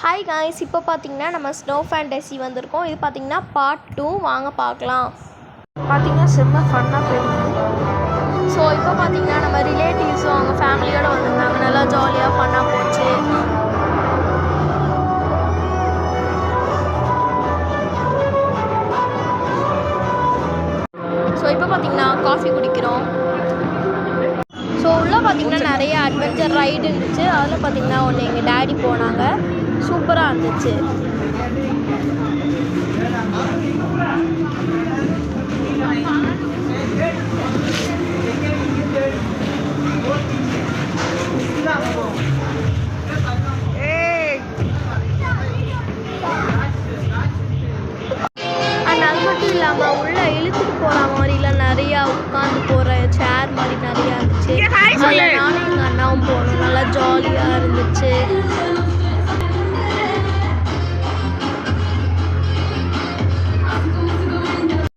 Hi guys, இப்போ பார்த்தீங்கன்னா நம்ம ஸ்னோ ஃபேண்டசி வந்திருக்கோம். இது பார்த்தீங்கன்னா பார்ட் 2 வாங்க பார்க்கலாம். பார்த்தீங்கன்னா செம்ம ஃபன்னாக போயிருக்கு. ஸோ இப்போ பார்த்தீங்கன்னா நம்ம ரிலேட்டிவ்ஸும் அவங்க ஃபேமிலியோடு வந்திருந்தாங்க. நல்லா ஜாலியாக ஃபன்னாக போச்சு. ஸோ இப்போ பார்த்தீங்கன்னா காஃபி குடிக்கிறோம். ஸோ உள்ளே பார்த்தீங்கன்னா நிறைய அட்வென்ச்சர் ரைடு இருந்துச்சு. அதில் பார்த்தீங்கன்னா ஒன்று எங்கள் டேடி போனாங்க. சூப்பராக இருந்துச்சு. அண்ட் அது மட்டும் இல்லாமல் உள்ளே இழுத்துட்டு போகிற மாதிரிலாம் நிறையா உட்காந்து போகிற சேர் மாதிரி நிறையா இருந்துச்சு. அதில் நானும் எங்கள் அண்ணாவும் போனோம். நல்லா ஜாலியாக இருந்துச்சு.